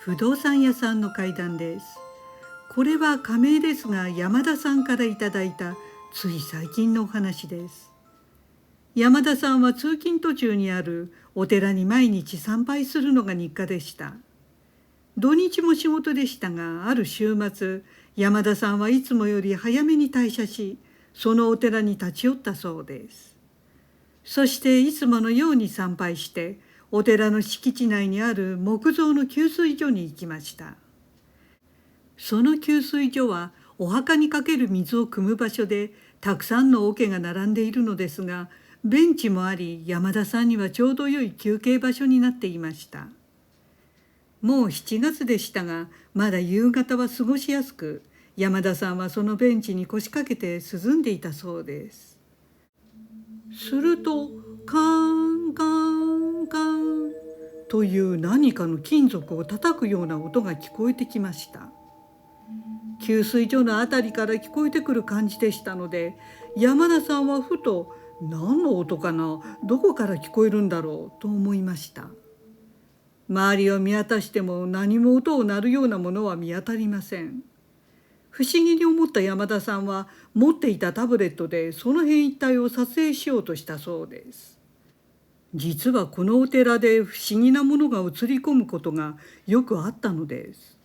不動産屋さんの怪談です。これは仮名ですが、山田さんからいただいたつい最近のお話です。山田さんは通勤途中にあるお寺に毎日参拝するのが日課でした。土日も仕事でしたが、ある週末、山田さんはいつもより早めに退社し、そのお寺に立ち寄ったそうです。そしていつものように参拝して、お寺の敷地内にある木造の給水所に行きました。その給水所はお墓にかける水を汲む場所で、たくさんの桶が並んでいるのですが、ベンチもあり、山田さんにはちょうど良い休憩場所になっていました。もう7月でしたが、まだ夕方は過ごしやすく、山田さんはそのベンチに腰掛けて涼んでいたそうです。すると、カーンカーンカーンという何かの金属を叩くような音が聞こえてきました。給水所のあたりから聞こえてくる感じでしたので、山田さんはふと、何の音かな、どこから聞こえるんだろうと思いました。周りを見渡しても何も音を鳴るようなものは見当たりません。不思議に思った山田さんは持っていたタブレットでその辺一帯を撮影しようとしたそうです。実はこのお寺で不思議なものが映り込むことがよくあったのです。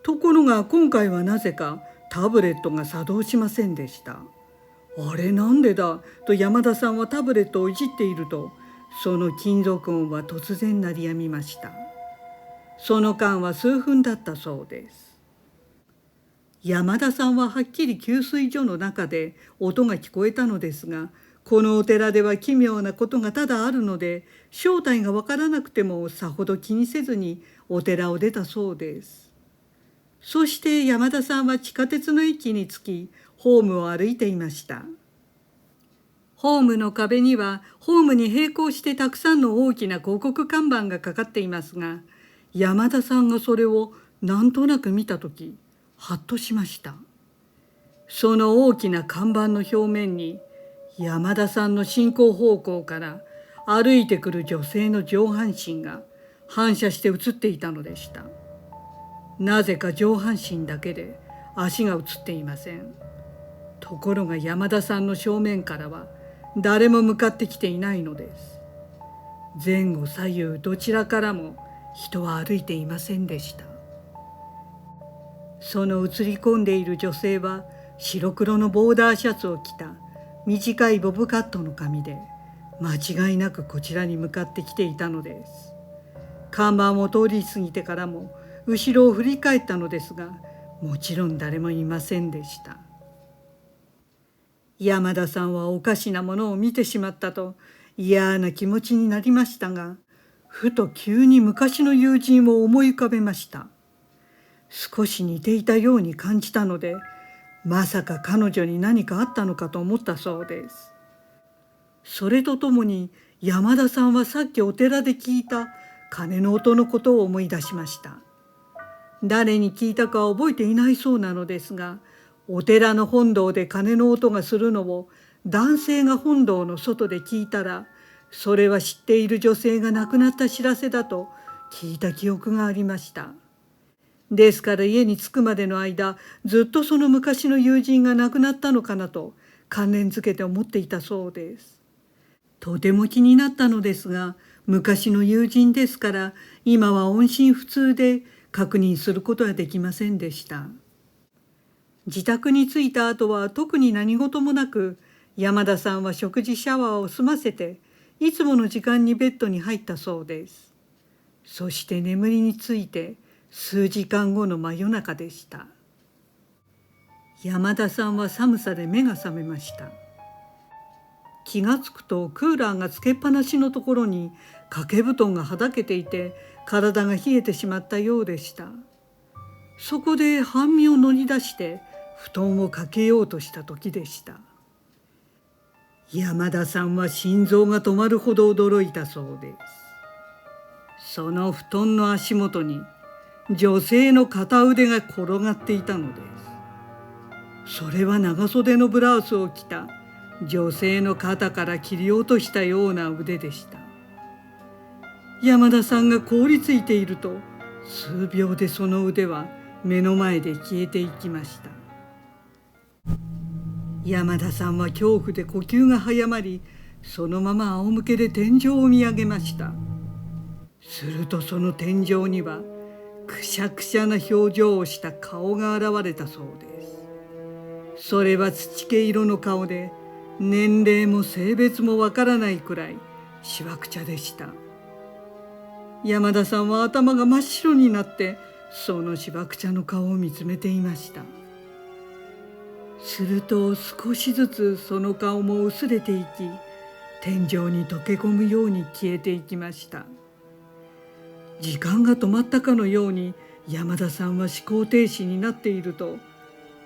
ところが今回はなぜかタブレットが作動しませんでした。あれなんでだと山田さんはタブレットをいじっていると、その金属音は突然鳴りやみました。その間は数分だったそうです。山田さんははっきり給水所の中で音が聞こえたのですが、このお寺では奇妙なことが多々あるので、正体がわからなくてもさほど気にせずにお寺を出たそうです。そして山田さんは地下鉄の駅に着き、ホームを歩いていました。ホームの壁にはホームに並行してたくさんの大きな広告看板がかかっていますが、山田さんがそれをなんとなく見たとき、はっとしました。その大きな看板の表面に、山田さんの進行方向から歩いてくる女性の上半身が反射して映っていたのでした。なぜか上半身だけで足が映っていません。ところが山田さんの正面からは誰も向かってきていないのです。前後左右どちらからも人は歩いていませんでした。その映り込んでいる女性は白黒のボーダーシャツを着た短いボブカットの髪で、間違いなくこちらに向かってきていたのです。看板を通り過ぎてからも後ろを振り返ったのですが、もちろん誰もいませんでした。山田さんはおかしなものを見てしまったと嫌な気持ちになりましたが、ふと急に昔の友人を思い浮かべました。少し似ていたように感じたので、まさか彼女に何かあったのかと思ったそうです。それとともに山田さんはさっきお寺で聞いた鐘の音のことを思い出しました。誰に聞いたか覚えていないそうなのですが、お寺の本堂で鐘の音がするのを男性が本堂の外で聞いたら、それは知っている女性が亡くなった知らせだと聞いた記憶がありました。ですから家に着くまでの間、ずっとその昔の友人が亡くなったのかなと関連づけて思っていたそうです。とても気になったのですが、昔の友人ですから今は音信不通で確認することはできませんでした。自宅に着いた後は特に何事もなく、山田さんは食事シャワーを済ませていつもの時間にベッドに入ったそうです。そして眠りについて数時間後の真夜中でした。山田さんは寒さで目が覚めました。気がつくとクーラーがつけっぱなしのところに掛け布団がはだけていて、体が冷えてしまったようでした。そこで半身を乗り出して布団をかけようとした時でした。山田さんは心臓が止まるほど驚いたそうです。その布団の足元に女性の片腕が転がっていたのです。それは長袖のブラウスを着た女性の肩から切り落としたような腕でした。山田さんが凍りついていると、数秒でその腕は目の前で消えていきました。山田さんは恐怖で呼吸が早まり、そのまま仰向けで天井を見上げました。するとその天井にはくしゃくしゃな表情をした顔が現れたそうです。それは土毛色の顔で、年齢も性別もわからないくらいしわくちゃでした。山田さんは頭が真っ白になってそのしわくちゃの顔を見つめていました。すると少しずつその顔も薄れていき、天井に溶け込むように消えていきました。時間が止まったかのように山田さんは思考停止になっていると、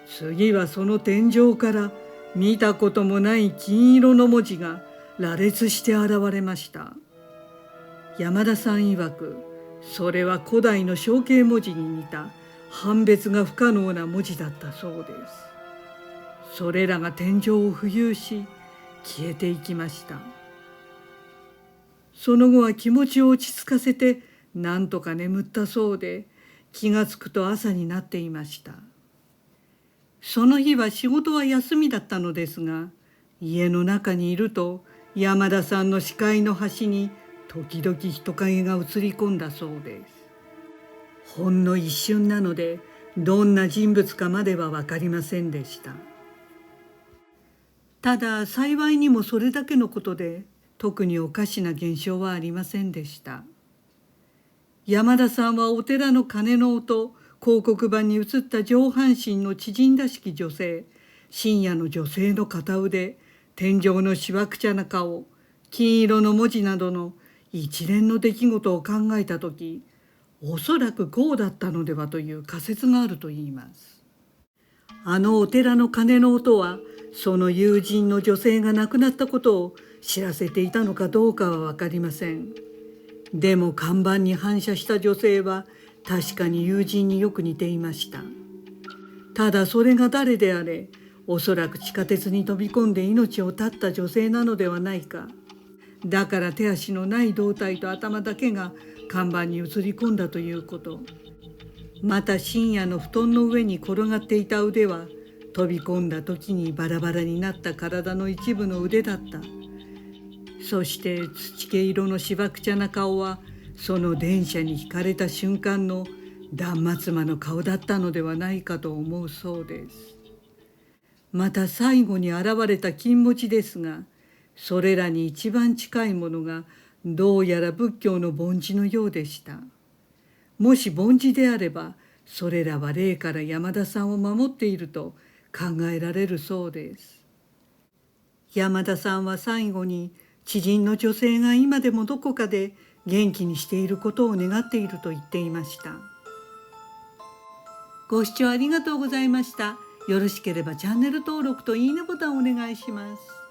次はその天井から見たこともない金色の文字が羅列して現れました。山田さん曰く、それは古代の象形文字に似た判別が不可能な文字だったそうです。それらが天井を浮遊し消えていきました。その後は気持ちを落ち着かせてなんとか眠ったそうで、気がつくと朝になっていました。その日は仕事は休みだったのですが、家の中にいると山田さんの視界の端に時々人影が映り込んだそうです。ほんの一瞬なので、どんな人物かまでは分かりませんでした。ただ幸いにもそれだけのことで、特におかしな現象はありませんでした。山田さんはお寺の鐘の音、広告板に映った上半身の縮んだしき女性、深夜の女性の片腕、天井のしわくちゃな顔、金色の文字などの一連の出来事を考えたとき、おそらくこうだったのではという仮説があるといいます。あのお寺の鐘の音は、その友人の女性が亡くなったことを知らせていたのかどうかは分かりません。でも看板に反射した女性は確かに友人によく似ていました。ただそれが誰であれ、おそらく地下鉄に飛び込んで命を絶った女性なのではないか。だから手足のない胴体と頭だけが看板に映り込んだということ。また深夜の布団の上に転がっていた腕は、飛び込んだ時にバラバラになった体の一部の腕だった。そして土毛色のしわくちゃな顔は、その電車にひかれた瞬間の断末魔の顔だったのではないかと思うそうです。また最後に現れた金文字ですが、それらに一番近いものがどうやら仏教の梵字のようでした。もし梵字であれば、それらは霊から山田さんを守っていると考えられるそうです。山田さんは最後に、知人の女性が今でもどこかで元気にしていることを願っていると言っていました。ご視聴ありがとうございました。よろしければチャンネル登録といいねボタンをお願いします。